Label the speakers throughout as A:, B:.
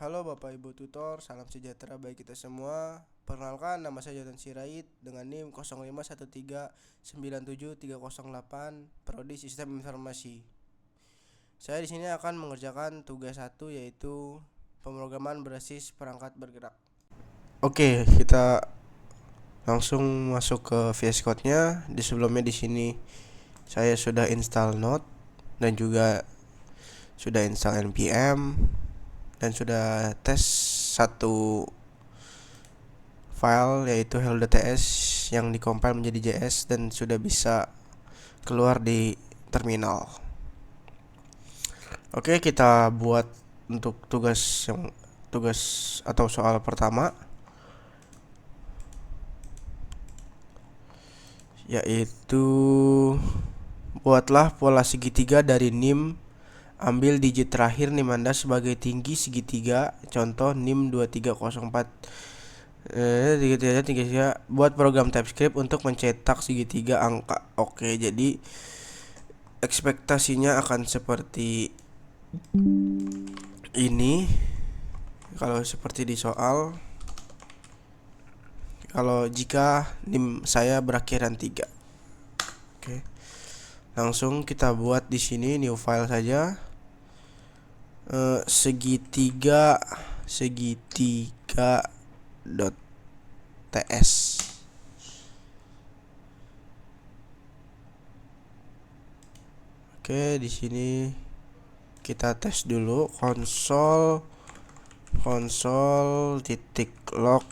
A: Halo Bapak Ibu Tutor, salam sejahtera bagi kita semua. Perkenalkan, nama saya Jonathan Sirait dengan NIM 0513973008, Prodi Sistem Informasi. Saya di sini akan mengerjakan tugas 1, yaitu pemrograman berbasis perangkat bergerak. Oke, kita langsung masuk ke VS Code-nya. Sebelumnya di sini saya sudah install Node dan juga sudah install npm dan sudah tes satu file yaitu hello.ts yang dikompil menjadi JS dan sudah bisa keluar di terminal. Oke, kita buat untuk tugas atau soal pertama, yaitu buatlah pola segitiga dari NIM. Ambil digit terakhir NIM Anda sebagai tinggi segitiga. Contoh NIM 2304 3 buat program TypeScript untuk mencetak segitiga angka. Oke, jadi ekspektasinya akan seperti ini kalau seperti di soal. Kalau jika NIM saya berakhiran 3. Oke. Langsung kita buat di sini new file saja. segitiga.ts. Oke, di sini kita tes dulu console.log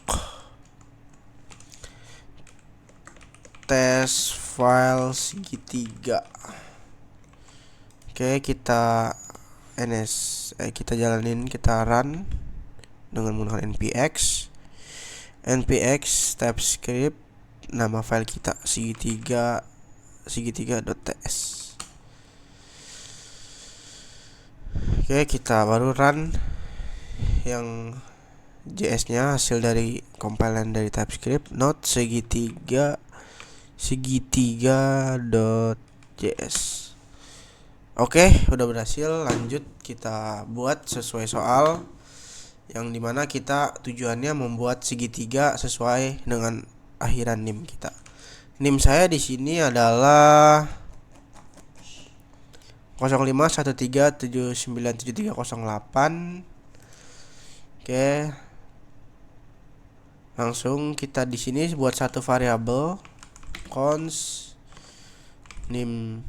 A: tes file segitiga. Oke, kita jalanin, kita run dengan menggunakan npx TypeScript, nama file kita segitiga.ts. Oke, kita baru run yang JS-nya hasil dari compilan dari TypeScript node segitiga.js. Oke, udah berhasil. Lanjut kita buat sesuai soal, yang dimana kita tujuannya membuat segitiga sesuai dengan akhiran NIM kita. NIM saya di sini adalah 0513797308. Oke. Langsung kita di sini buat satu variabel const NIM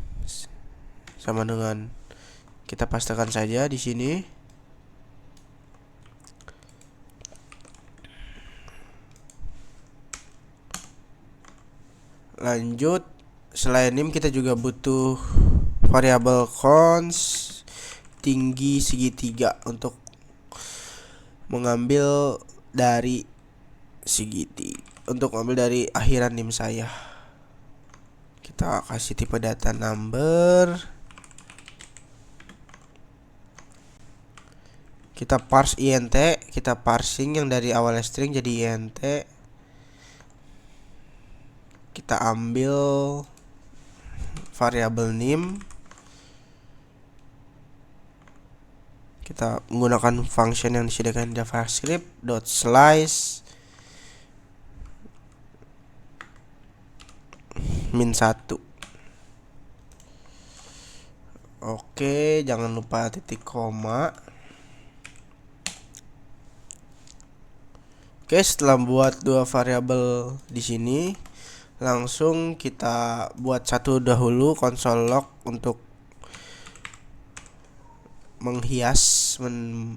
A: sama dengan, kita pastikan saja di sini. Lanjut, selain NIM kita juga butuh variabel const tinggi segitiga untuk mengambil dari akhiran NIM saya. Kita kasih tipe data number. Kita parse int, kita parsing yang dari awal string jadi int. Kita ambil variabel NIM. Kita menggunakan function yang disediakan JavaScript .slice -1. Oke, jangan lupa titik koma. Oke, setelah buat dua variabel di sini, langsung kita buat satu dahulu console log untuk menghias,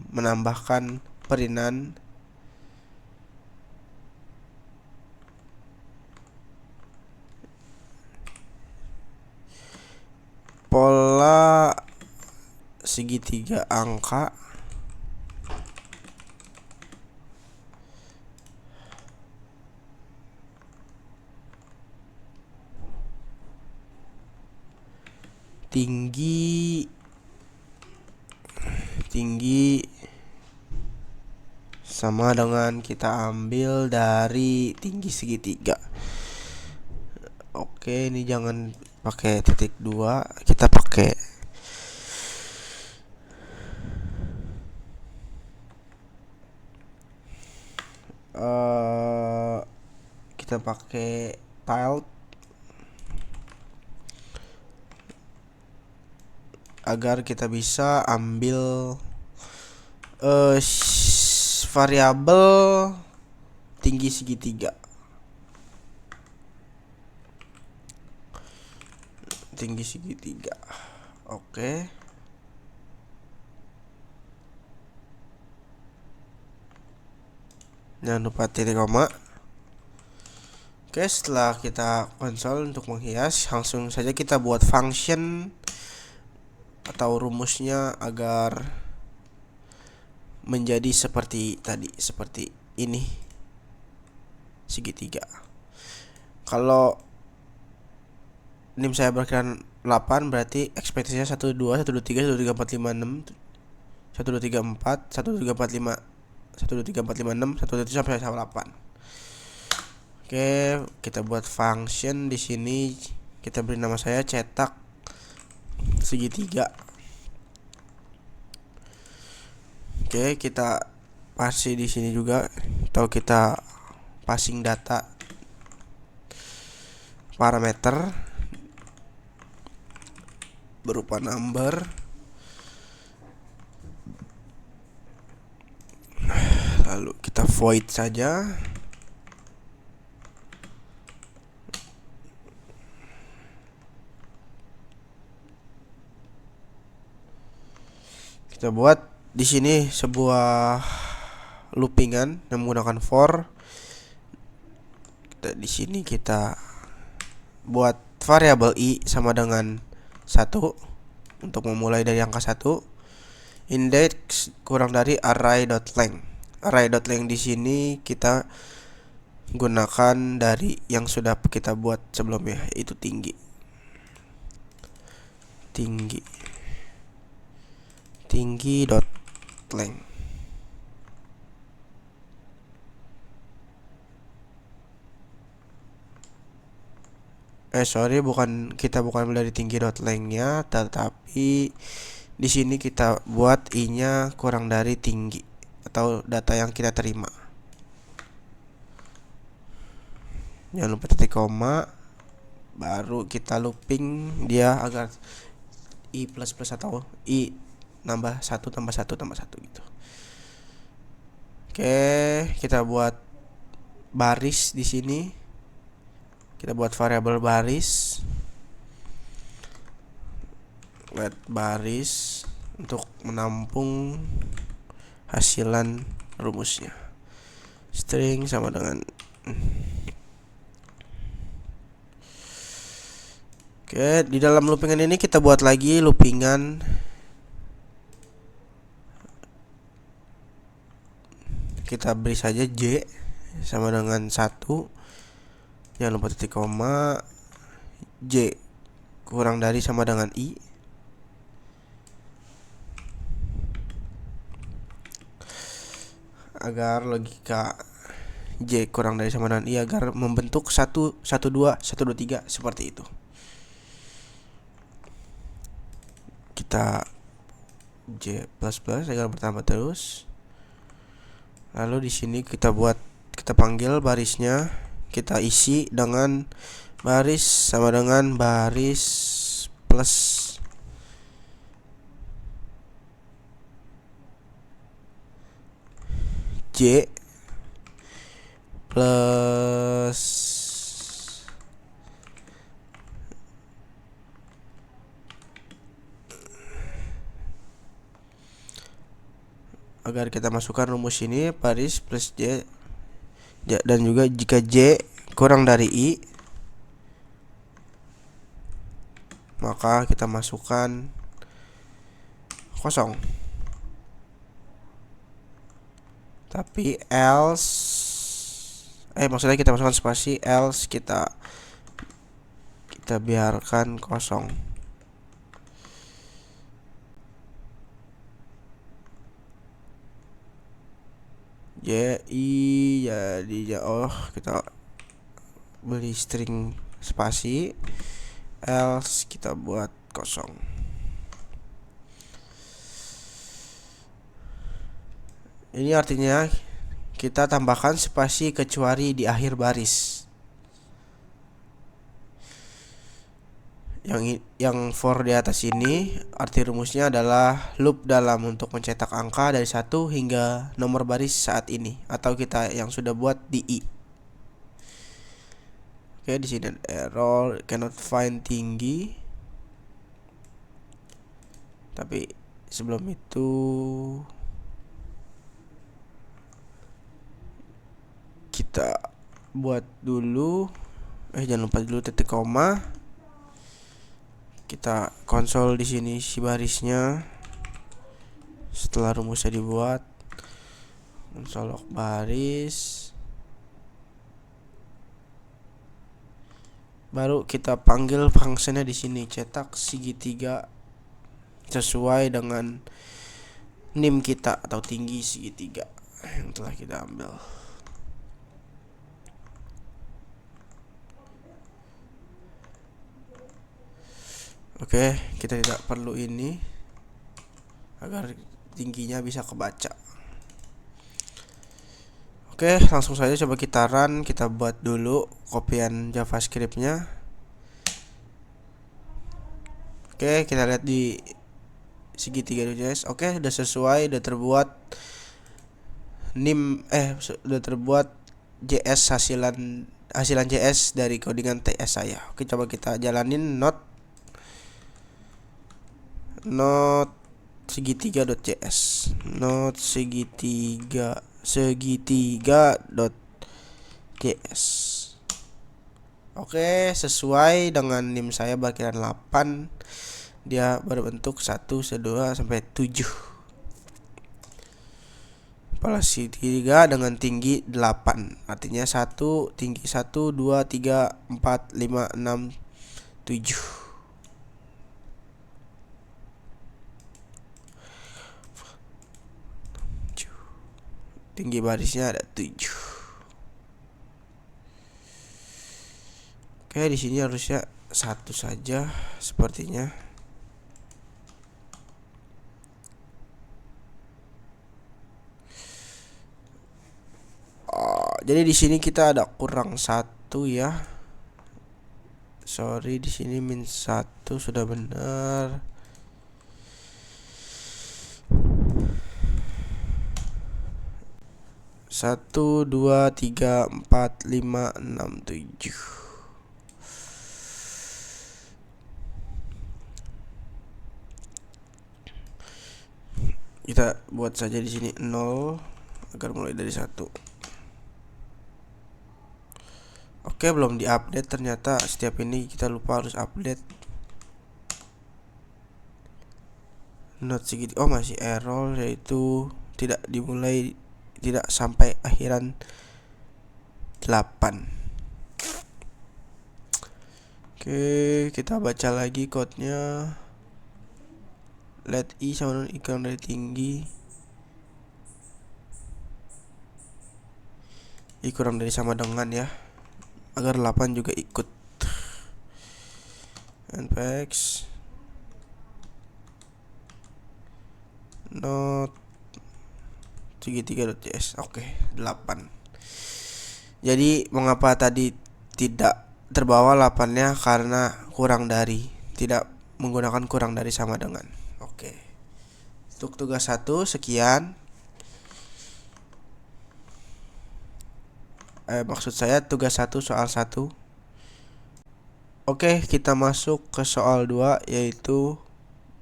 A: menambahkan perinan. Pola segitiga angka. Tinggi sama dengan kita ambil dari tinggi segitiga. Oke, ini jangan pakai titik 2, kita pakai kita pakai tiled agar kita bisa ambil variabel tinggi segitiga. Oke. Jangan lupa titik koma. Oke, setelah kita konsol untuk menghias, langsung saja kita buat function atau rumusnya agar menjadi seperti tadi, seperti ini, segitiga. Kalau nim saya berkiraan 8, berarti ekspektasinya 1 2 1 2 3 1 2 3 4 5 6 1 2 3 4 1 2 3 4 5 1 2 3 4 5 6 1 2 3 sampai 8. Oke, kita buat function di sini. Kita beri nama saya cetak segitiga. Oke, kita passing di sini juga, atau kita passing data parameter berupa number, lalu kita void saja. Kita buat di sini sebuah loopingan yang menggunakan for. Di sini kita buat variabel i sama dengan 1 untuk memulai dari angka 1. Index kurang dari array.length. Array.length di sini kita gunakan dari yang sudah kita buat sebelumnya, yaitu tinggi dot length. Kita bukan dari tinggi dot length-nya, tetapi di sini kita buat i-nya kurang dari tinggi atau data yang kita terima. Jangan lupa titik koma, baru kita looping dia agar i plus atau i nambah 1 tambah 1 tambah 1 gitu. Oke, kita buat baris di sini. Kita buat variabel baris. Let baris untuk menampung hasilan rumusnya. String sama dengan Oke, di dalam loopingan ini kita buat lagi loopingan kita beri saja j sama dengan 1. Jangan lupa titik koma. J kurang dari sama dengan i. Agar logika j kurang dari sama dengan i agar membentuk 1 1 2 1 2 3 seperti itu. Kita j plus agar bertambah terus. Lalu di sini kita panggil barisnya, kita isi dengan baris sama dengan baris plus j plus agar kita masukkan rumus ini baris plus j, dan juga jika j kurang dari i maka kita masukkan kosong. Tapi else maksudnya kita masukkan spasi, else kita biarkan kosong. Kita beli string spasi, else kita buat kosong. Ini artinya kita tambahkan spasi kecuali di akhir baris. Yang for di atas ini arti rumusnya adalah loop dalam untuk mencetak angka dari 1 hingga nomor baris saat ini, atau kita yang sudah buat di i. Oke, di sini error cannot find tinggi. Tapi sebelum itu kita buat dulu, jangan lupa dulu titik koma. Kita konsol di sini isi barisnya. Setelah rumusnya dibuat, konsol log baris. Baru kita panggil fungsinya di sini, cetak segitiga sesuai dengan nim kita atau tinggi segitiga yang telah kita ambil. Oke, kita tidak perlu ini agar tingginya bisa kebaca. Oke, langsung saja coba kita run. Kita buat dulu kopian JavaScript-nya. Oke, kita lihat di segitiga.js. Oke, sudah sesuai, sudah terbuat nim sudah terbuat JS hasilan JS dari codingan TS saya. Oke, coba kita jalanin node segitiga.js, node segitiga.js. Oke, sesuai dengan nim saya bagian 8. Dia berbentuk 1, 2 sampai 7. Kepala segitiga dengan tinggi 8. Artinya 1, tinggi 1, 2, 3, 4, 5, 6, 7. Tinggi barisnya ada 7. Oke, di sini harusnya 1 saja sepertinya. Jadi di sini kita ada kurang 1 ya. Sorry, di sini min 1 sudah benar. Satu, 2, 3, 4, 5, 6, 7. Kita buat saja di sini 0 agar mulai dari 1. Oke, belum diupdate ternyata. Setiap ini kita lupa harus update. Node segitiga. Oh, masih error, yaitu tidak dimulai, tidak sampai akhiran 8. Oke, kita baca lagi code-nya. Let i sama dengan i kurang dari tinggi, i kurang dari sama dengan ya, agar 8 juga ikut. Npx node segitiga.js. Oke, 8. Jadi mengapa tadi tidak terbawa 8-nya? Karena kurang dari, tidak menggunakan kurang dari sama dengan. Oke. Untuk tugas 1 sekian. Maksud saya tugas 1 soal 1. Oke, kita masuk ke soal 2, yaitu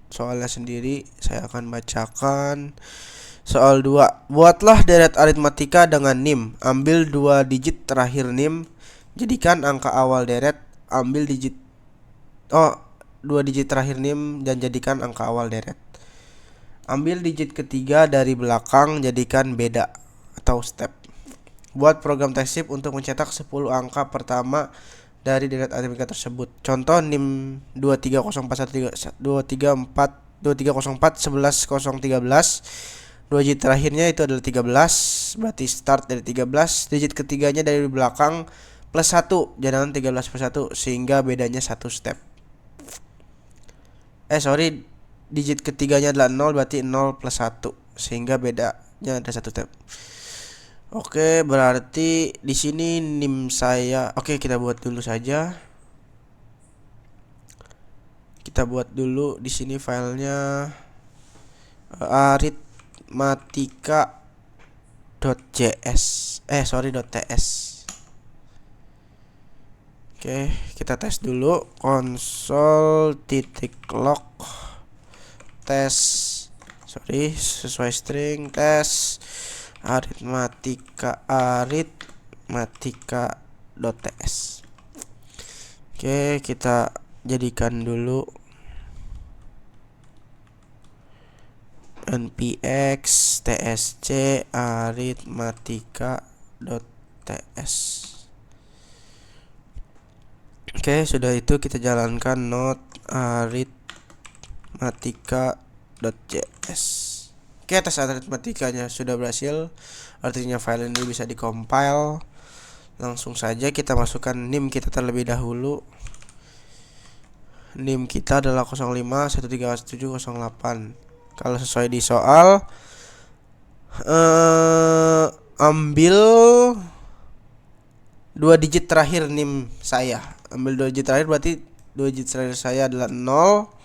A: soalnya sendiri. Saya akan bacakan. Soal 2. Buatlah deret aritmatika dengan nim. Ambil 2 digit terakhir nim. Jadikan angka awal deret. Ambil 2 digit terakhir nim dan jadikan angka awal deret. Ambil digit ketiga dari belakang, jadikan beda atau step. Buat program TypeScript untuk mencetak 10 angka pertama dari deret aritmatika tersebut. Contoh nim 2304 11 013. 2 digit terakhirnya itu adalah 13, berarti start dari 13. Digit ketiganya dari belakang plus 1, jangan 13 plus 1, sehingga bedanya 1 step. Digit ketiganya adalah 0, berarti 0 plus 1, sehingga bedanya ada 1 step. Oke, berarti di sini NIM saya. Oke, kita buat dulu saja. Kita buat dulu di sini filenya arithmatika.js. .ts. Oke, kita tes dulu console.log tes sesuai string tes arithmatika.ts. Oke, kita jadikan dulu npx tsc arithmatika.ts. Oke, sudah itu kita jalankan node arithmatika.js. Oke, tes arithmatikanya sudah berhasil. Artinya file ini bisa dikompil. Langsung saja kita masukkan NIM kita terlebih dahulu. NIM kita adalah 05131708. Kalau sesuai di soal, ambil 2 digit terakhir NIM saya. Ambil 2 digit terakhir, berarti 2 digit terakhir saya adalah 0.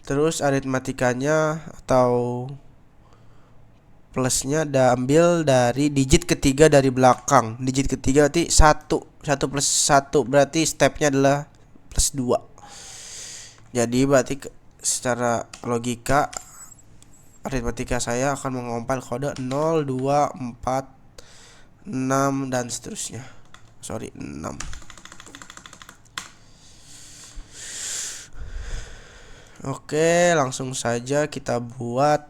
A: Terus aritmatikanya atau plusnya ambil dari digit ketiga dari belakang. Digit ketiga berarti 1. 1 plus 1 berarti stepnya adalah plus 2. Jadi berarti secara logika aritmatika saya akan mengompil kode 0, 2, 4, 6 dan seterusnya. 6. Oke, langsung saja kita buat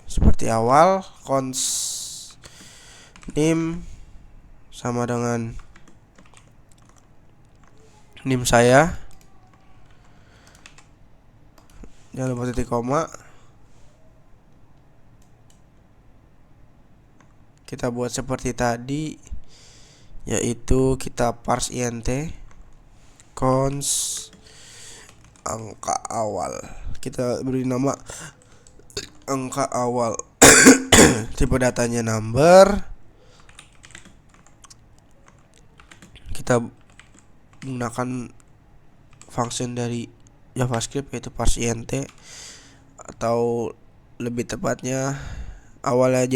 A: seperti awal. Cons NIM sama dengan NIM saya. Jangan lupa titik koma. Kita buat seperti tadi, yaitu kita parse int cons angka awal. Kita beri nama angka awal. Tipe datanya number. Kita menggunakan function dari JavaScript yaitu parse int, atau lebih tepatnya awalnya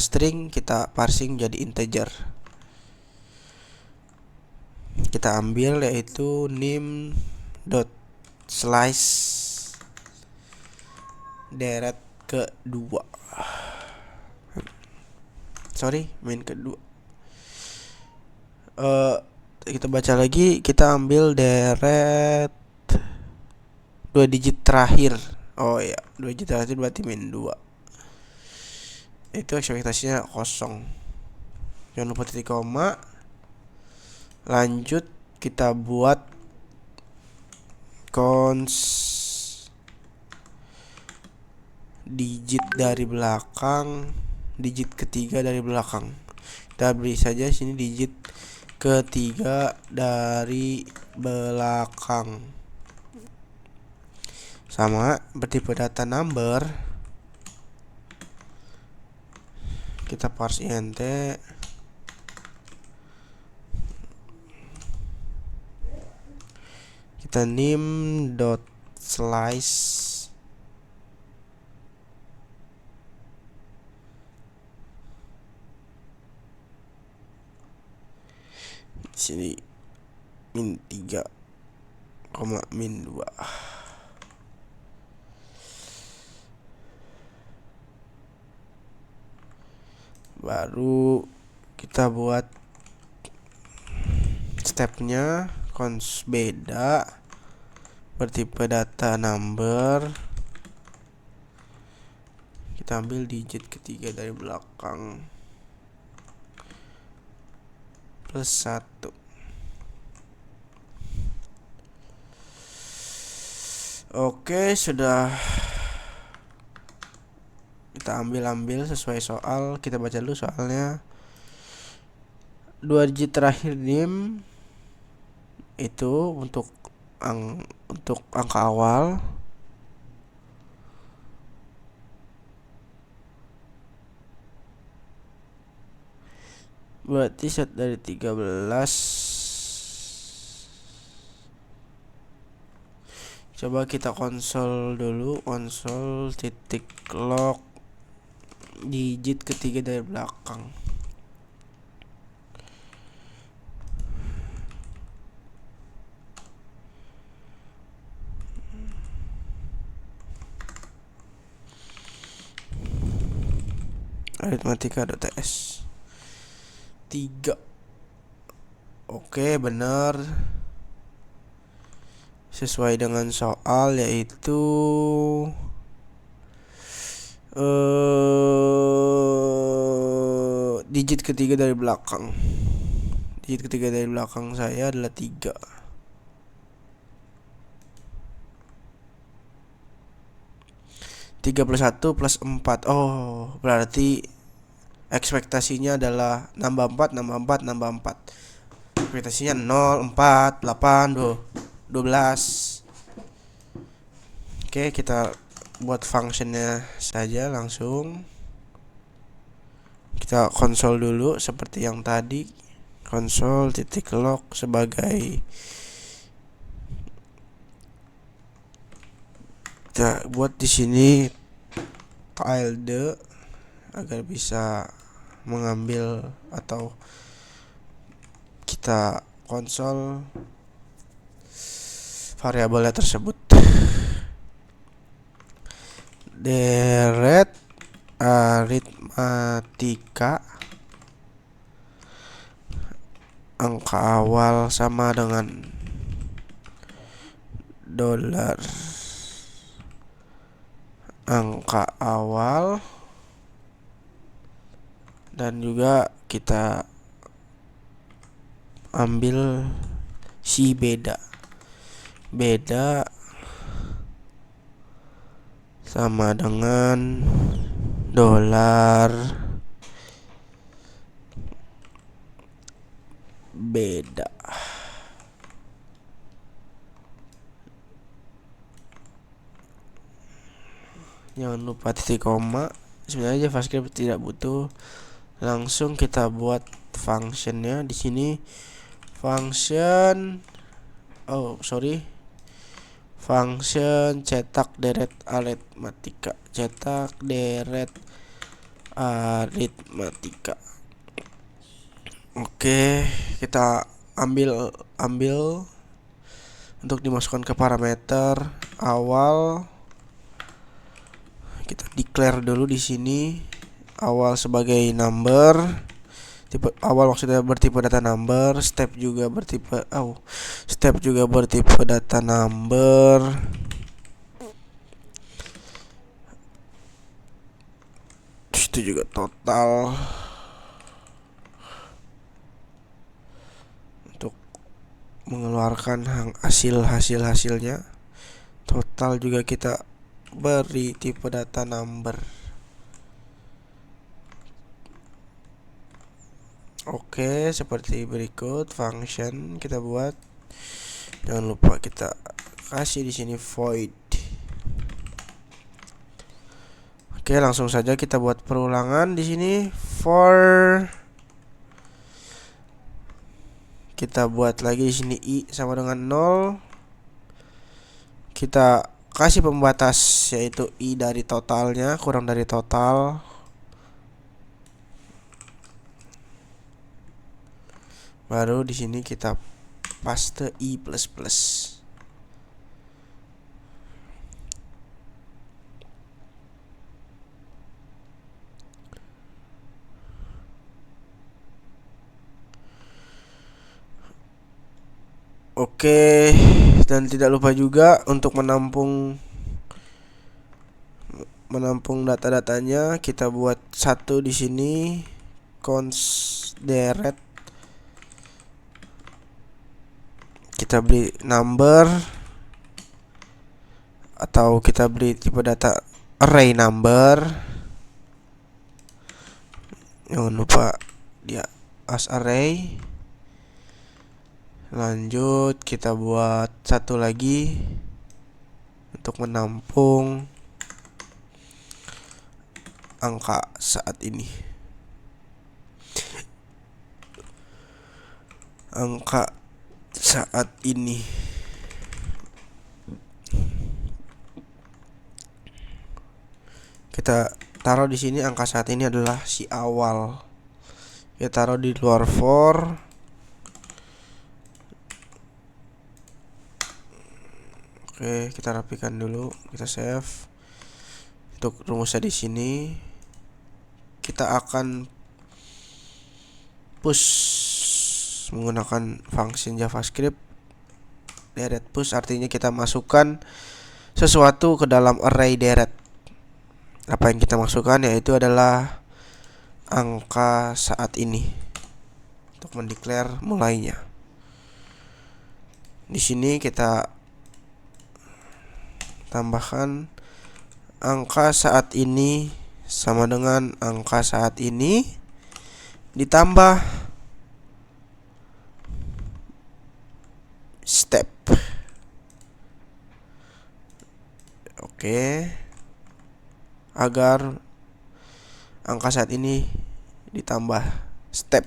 A: string, kita parsing jadi integer. Kita ambil yaitu nim.slice deret kedua. Main kedua. Kita baca lagi, kita ambil deret 2 digit terakhir. Oh ya, 2 digit terakhir berarti min 2. Itu ekspektasinya kosong. Jangan lupa titik koma. Lanjut kita buat cons digit dari belakang, digit ketiga dari belakang. Kita beri saja sini digit ketiga dari belakang. Sama bertipe data number. Kita parse int kita nim.slice sini min 3, min 2. Baru kita buat stepnya cons beda bertipe data number. Kita ambil digit ketiga dari belakang plus 1. Oke, sudah kita ambil sesuai soal. Kita baca dulu soalnya. 2 digit terakhir nim itu untuk untuk angka awal. Berarti set dari 13. Coba kita konsol dulu, konsol titik log digit ketiga dari belakang. Aritmatika.ts 3. Oke, benar. Sesuai dengan soal, yaitu digit ketiga dari belakang. Digit ketiga dari belakang saya adalah 3. +1 + 4. Oh, berarti ekspektasinya adalah nambah 4, nambah 4, nambah 4. Ekspektasinya 0, 4, 8, 12. Oke, kita buat functionnya saja langsung. Kita konsol dulu seperti yang tadi. Konsol titik log sebagai, kita buat di sini tilde agar bisa mengambil atau kita konsol variabelnya tersebut. Deret aritmatika angka awal sama dengan dolar angka awal, dan juga kita ambil si beda sama dengan dolar beda. Jangan lupa titik koma. Sebenarnya JavaScript tidak butuh. Langsung kita buat functionnya di sini. Function cetak deret aritmatika. Cetak deret aritmatika. Oke, kita ambil untuk dimasukkan ke parameter awal. Kita declare dulu di sini awal sebagai number. Tipe awal maksudnya bertipe data number. Step juga bertipe data number. Terus itu juga total. Untuk mengeluarkan hasilnya. Total juga kita beri tipe data number. Oke, seperti berikut function kita buat. Jangan lupa kita kasih di sini void. Oke, langsung saja kita buat perulangan di sini. For kita buat lagi di sini i sama dengan 0. Kita kasih pembatas yaitu i dari totalnya kurang dari total. Baru di sini kita paste i++. Oke, dan tidak lupa juga untuk menampung data-datanya, kita buat satu di sini const deret. Kita beri number atau kita beri tipe data array number. Jangan lupa dia as array. Lanjut kita buat satu lagi untuk menampung angka saat ini. Angka saat ini kita taruh di sini. Angka saat ini adalah si awal. Kita taruh di luar for. Oke, kita rapikan dulu, kita save. Untuk rumusnya di sini kita akan push menggunakan function JavaScript. Deret push artinya kita masukkan sesuatu ke dalam array deret. Apa yang kita masukkan yaitu adalah angka saat ini untuk mendeklar mulainya. Di sini kita tambahkan angka saat ini sama dengan angka saat ini ditambah step. Oke. Agar angka saat ini ditambah step.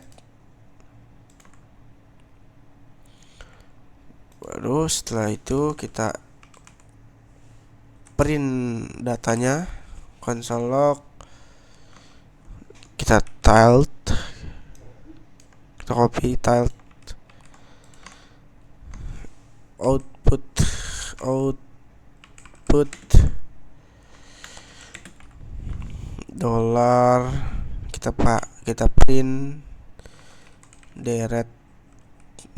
A: Baru setelah itu kita print datanya, console log, kita tiled, kita copy tiled, output dollar, kita print deret,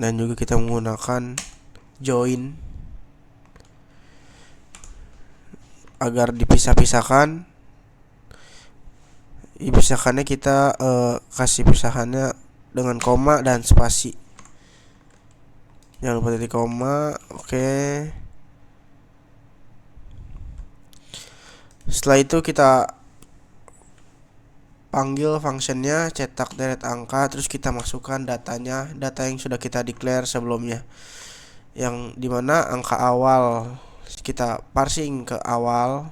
A: dan juga kita menggunakan join agar dipisahkannya kita kasih pisahannya dengan koma dan spasi. Jangan lupa titik koma. Oke. Setelah itu kita panggil functionnya cetak deret angka, terus kita masukkan datanya, data yang sudah kita declare sebelumnya, yang dimana angka awal kita parsing ke awal,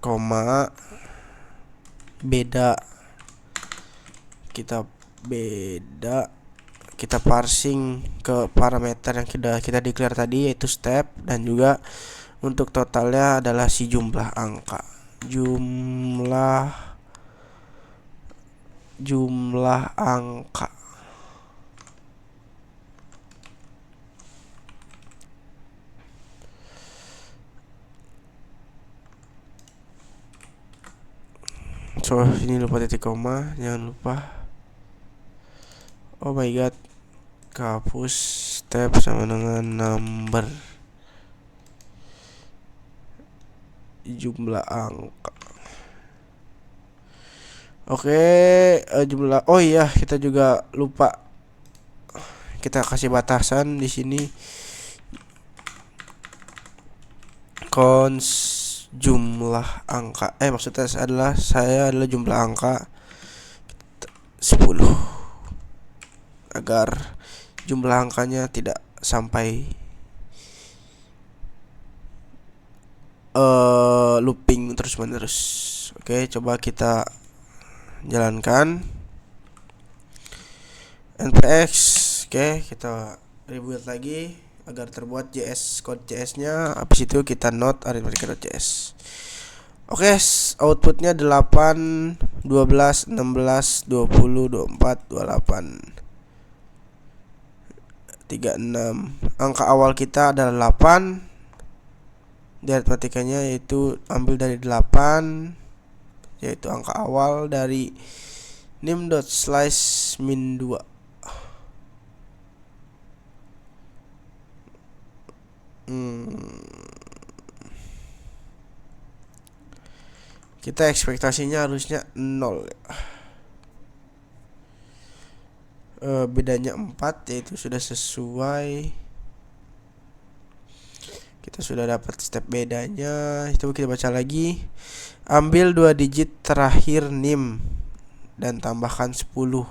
A: koma, beda, kita parsing ke parameter yang kita declare tadi, yaitu step, dan juga untuk totalnya adalah si jumlah angka, jumlah angka. So ini lupa titik koma, jangan lupa. Oh my god, hapus step sama dengan number, jumlah angka. Oke, jumlah. Oh iya, kita juga lupa, kita kasih batasan di sini, cons jumlah angka. Maksudnya adalah jumlah angka 10, agar jumlah angkanya tidak sampai looping terus menerus. Oke, coba kita jalankan npx. Oke, kita rebuild lagi agar terbuat code JS-nya. Habis itu kita node arithmetic.js. Oke, outputnya 8, 12, 16, 20, 24, 28, 36. Angka awal kita adalah 8. Aritmetikanya yaitu ambil dari 8, yaitu angka awal dari nim.slice min 2. Kita ekspektasinya harusnya 0. Bedanya 4, yaitu sudah sesuai. Kita sudah dapat step bedanya. Itu kita baca lagi. Ambil 2 digit terakhir nim dan tambahkan 10. 2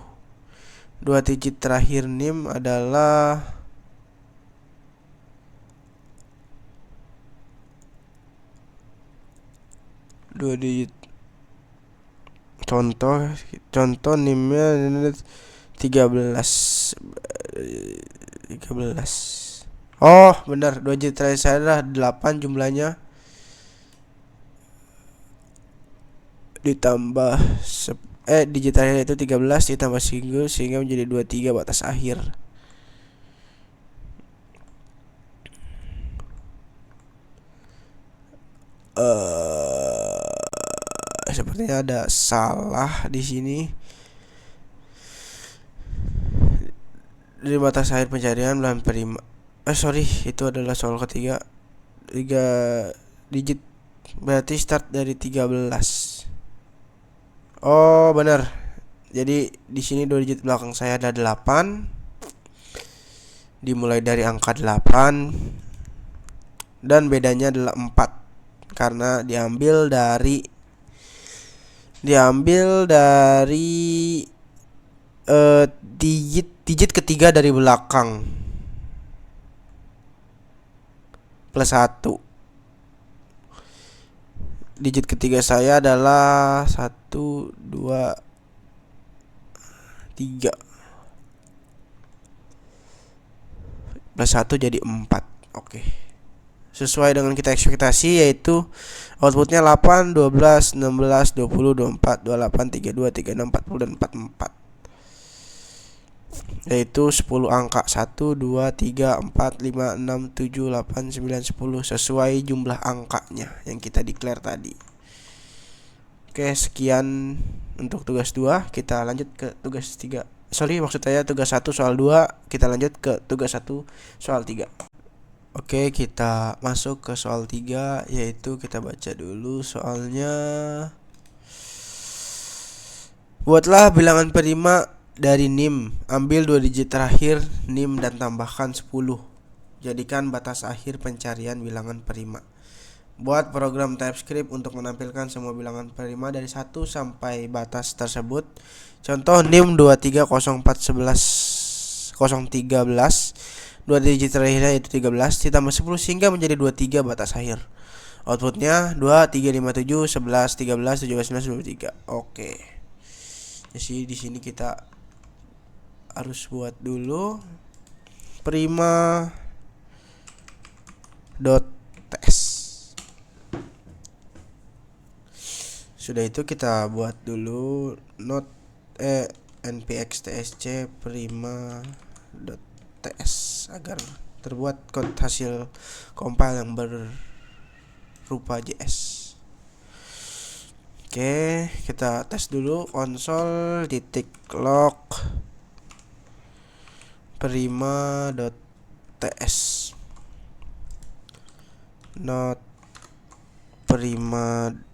A: digit terakhir nim adalah 2 digit. Contoh NIM-nya 13. Oh, benar. 2 digit terakhir saya adalah 8 jumlahnya, ditambah digit terakhir itu 13 ditambah single sehingga menjadi 23 batas akhir. Sepertinya ada salah di sini. Dari batas akhir pencarian bilangan prima. Itu adalah soal ketiga. 3 digit berarti start dari 13. Oh, benar. Jadi di sini 2 digit belakang saya ada 8. Dimulai dari angka 8 dan bedanya adalah 4 karena diambil dari digit ketiga dari belakang plus 1. Digit ketiga saya adalah 1, 2, 3 plus 1 jadi 4. Oke. Sesuai dengan kita ekspektasi, yaitu outputnya 8, 12, 16, 20, 24, 28, 32, 36, 40 dan 44. Yaitu 10 angka 1, 2, 3, 4, 5, 6, 7, 8, 9, 10 sesuai jumlah angkanya yang kita declare tadi. Oke, sekian untuk tugas 2. Kita lanjut ke tugas 3. Maksud saya tugas 1 soal 2. Kita lanjut ke tugas 1 soal 3. Oke, kita masuk ke soal 3, yaitu kita baca dulu soalnya. Buatlah bilangan prima dari NIM. Ambil 2 digit terakhir NIM dan tambahkan 10. Jadikan batas akhir pencarian bilangan prima. Buat program TypeScript untuk menampilkan semua bilangan prima dari 1 sampai batas tersebut. Contoh NIM 234111013. 2 digit terakhirnya itu 13 ditambah 10 sehingga menjadi 23 batas akhir. Outputnya 2, 3, 5, 7, 11, 13, 17, 19, 23. Oke. Jadi di sini kita harus buat dulu prima .ts. Sudah itu kita buat dulu npx tsc prima.ts agar terbuat kode hasil compile yang berupa JS. Oke, kita tes dulu console.log prima.ts not prima.js.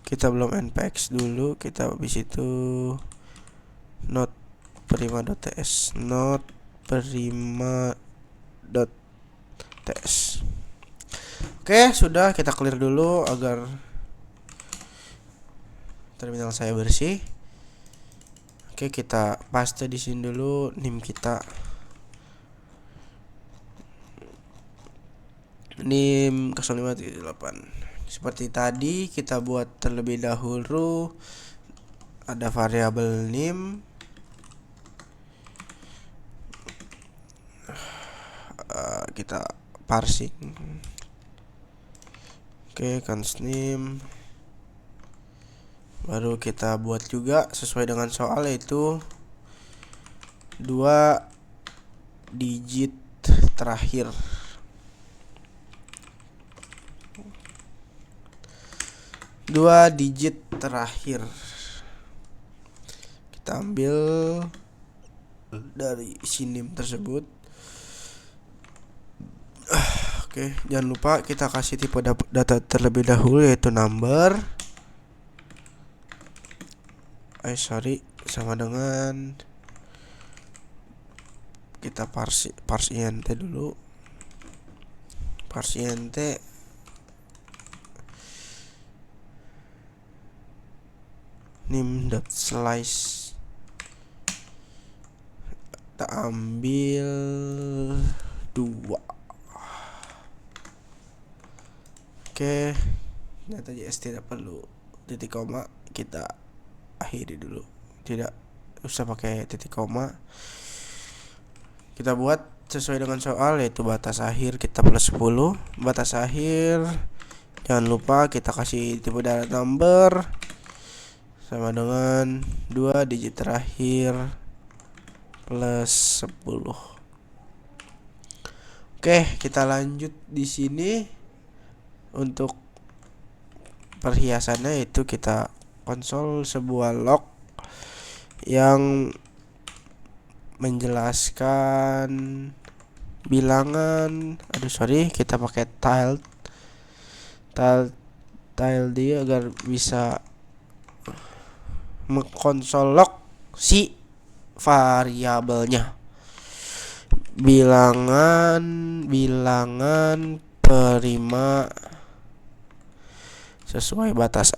A: Kita belum npx dulu, kita habis itu not prima.ts not prima.ts. Oke, sudah, kita clear dulu agar terminal saya bersih. Oke, kita paste di sini dulu NIM kita. NIM 0538. Seperti tadi kita buat terlebih dahulu ada variabel NIM. Kita parsing. Oke, const NIM. Baru kita buat juga sesuai dengan soal, yaitu 2 digit terakhir. Kita ambil dari isi NIM tersebut. Oke, jangan lupa kita kasih tipe data terlebih dahulu, yaitu number. Sama dengan kita parse int dulu. Parse int nim.slice kita ambil 2. Oke, data JS tidak perlu titik koma, kita akhiri dulu, tidak usah pakai titik koma. Kita buat sesuai dengan soal, yaitu batas akhir kita plus 10. Batas akhir jangan lupa kita kasih tipe direct number sama dengan 2 digit terakhir plus 10. Oke, kita lanjut di sini. Untuk perhiasannya itu kita konsol sebuah log yang menjelaskan bilangan. Kita pakai tile dia agar bisa mengkonsol log si variabelnya. Bilangan prima sesuai batas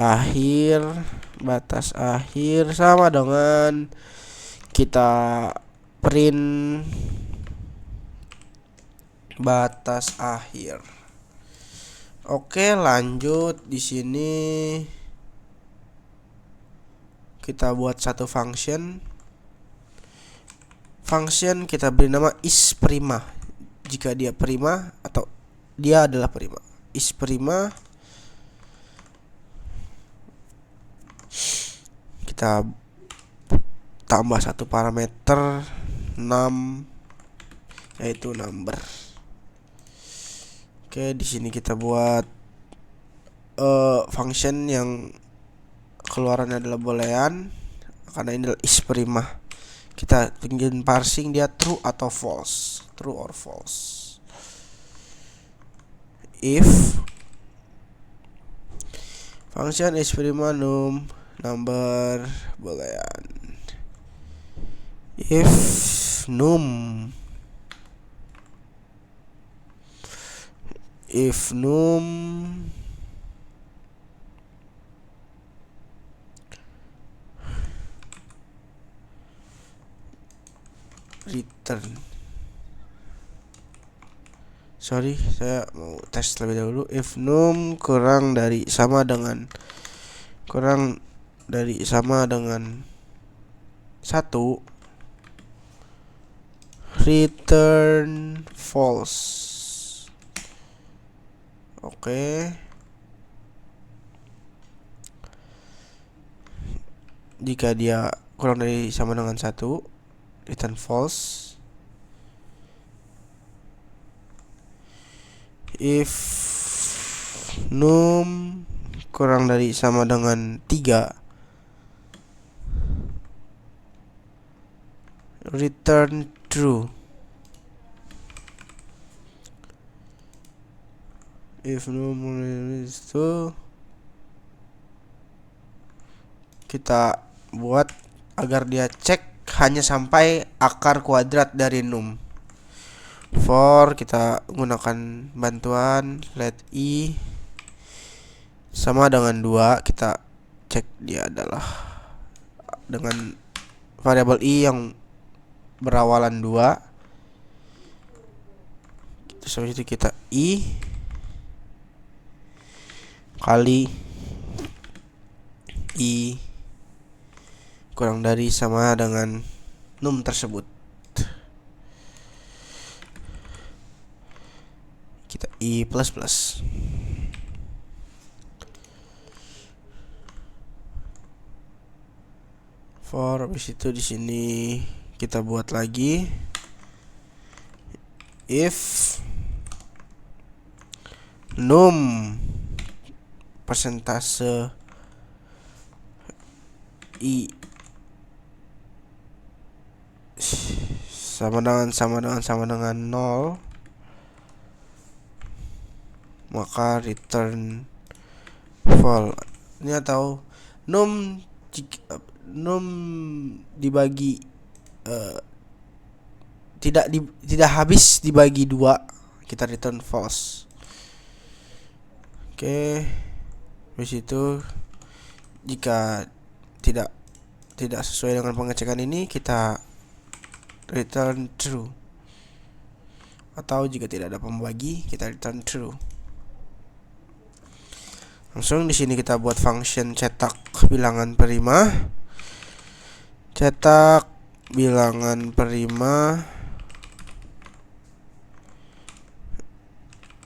A: akhir sama dengan kita print batas akhir. Oke, lanjut di sini kita buat satu function kita beri nama isPrima. Jika dia prima atau dia adalah prima, isPrima. Kita tambah satu parameter 6, yaitu number. Oke, di sini kita buat function yang keluarannya adalah boolean, karena ini adalah isPrima. Kita ingin parsing dia true atau false, true or false. If function isPrima num number boolean, if num return. Saya mau tes lebih dahulu. If num kurang dari sama dengan 1, return false. Oke. Jika dia kurang dari sama dengan 1, return false. If num kurang dari sama dengan 3, return true. If num itu kita buat agar dia cek hanya sampai akar kuadrat dari num. For kita gunakan bantuan let i sama dengan 2, kita cek dia adalah dengan variabel i yang berawalan 2. Terus itu kita i kali i kurang dari sama dengan num tersebut. Kita i plus. For habis itu di sini kita buat lagi if num persentase i sama dengan 0, maka return false. Ini atau num dibagi tidak habis dibagi 2, kita return false. Oke. Habis itu jika tidak sesuai dengan pengecekan ini, kita return true. Atau jika tidak ada pembagi, kita return true. Langsung di sini kita buat function cetak bilangan prima. Cetak bilangan prima.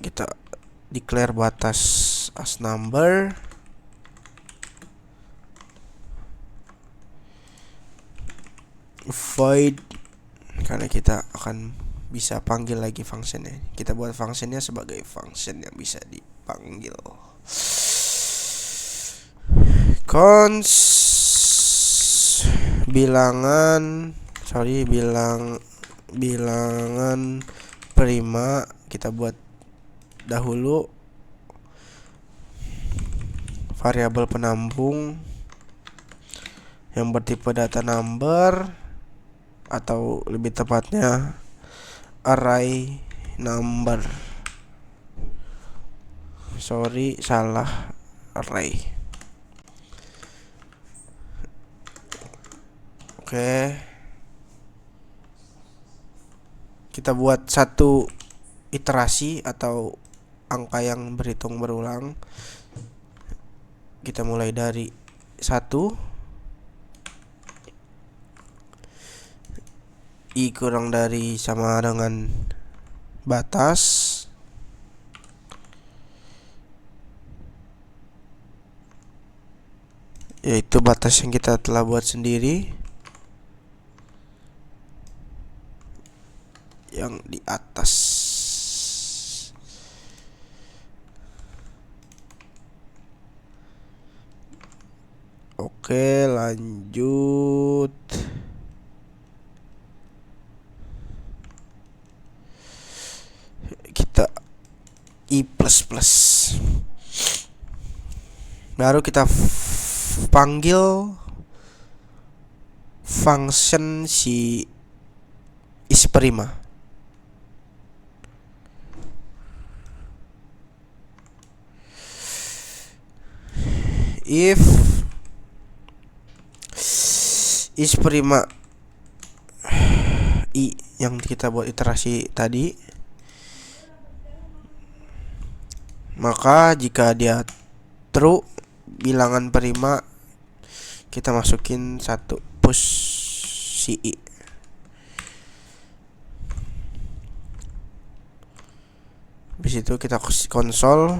A: Kita declare batas as number. Void, karena kita akan bisa panggil lagi functionnya. Kita buat functionnya sebagai function yang bisa dipanggil. Cons bilangan prima kita buat dahulu variabel penambung yang bertipe data number, atau lebih tepatnya array number. Salah array. Oke. Kita buat satu iterasi atau angka yang berhitung berulang. Kita mulai dari 1, i kurang dari sama dengan batas, yaitu batas yang kita telah buat sendiri yang di atas. Oke, lanjut. Kita i++. Baru kita panggil function si isPrima. If isPrima i yang kita buat iterasi tadi, maka jika dia true, bilangan prima kita masukin 1 push si i. Habis itu kita konsol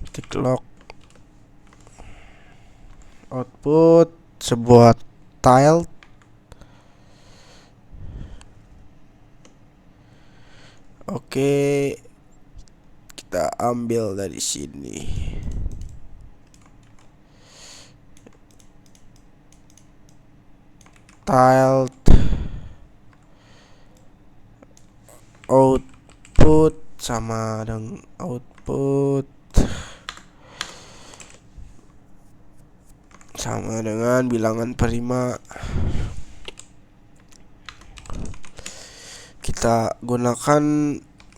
A: ketik log output sebuah tile. Oke, kita ambil dari sini. Tiled output sama dengan output sama dengan bilangan prima. Kita gunakan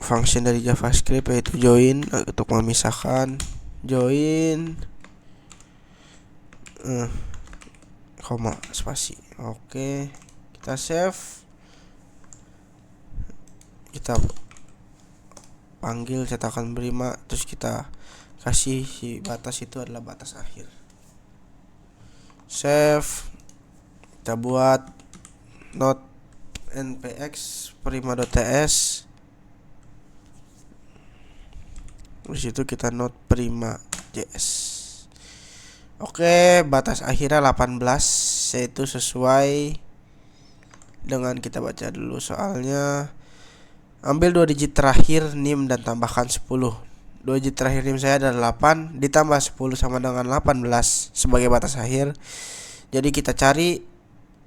A: function dari JavaScript yaitu join untuk memisahkan. Join koma spasi. Oke, kita save. Kita panggil cetakan prima, terus kita kasih si batas itu adalah batas akhir. Save. Kita buat not npx prima.ts. Di situ kita not prima.js. Oke, batas akhirnya 18, yaitu sesuai dengan kita baca dulu soalnya. Ambil 2 digit terakhir NIM dan tambahkan 10. 2 digit terakhir NIM saya adalah 8 ditambah 10 sama dengan 18 sebagai batas akhir. Jadi kita cari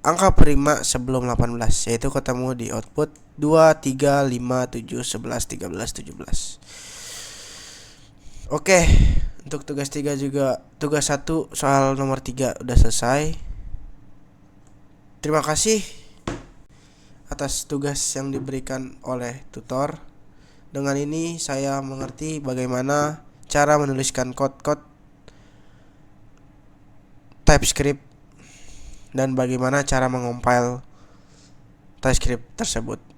A: angka prima sebelum 18, yaitu ketemu di output 2, 3, 5, 7, 11, 13, 17. Oke, untuk tugas 3 juga, tugas 1 soal nomor 3 udah selesai. Terima kasih atas tugas yang diberikan oleh tutor. Dengan ini saya mengerti bagaimana cara menuliskan kode-kode TypeScript dan bagaimana cara mengompile transkrip tersebut.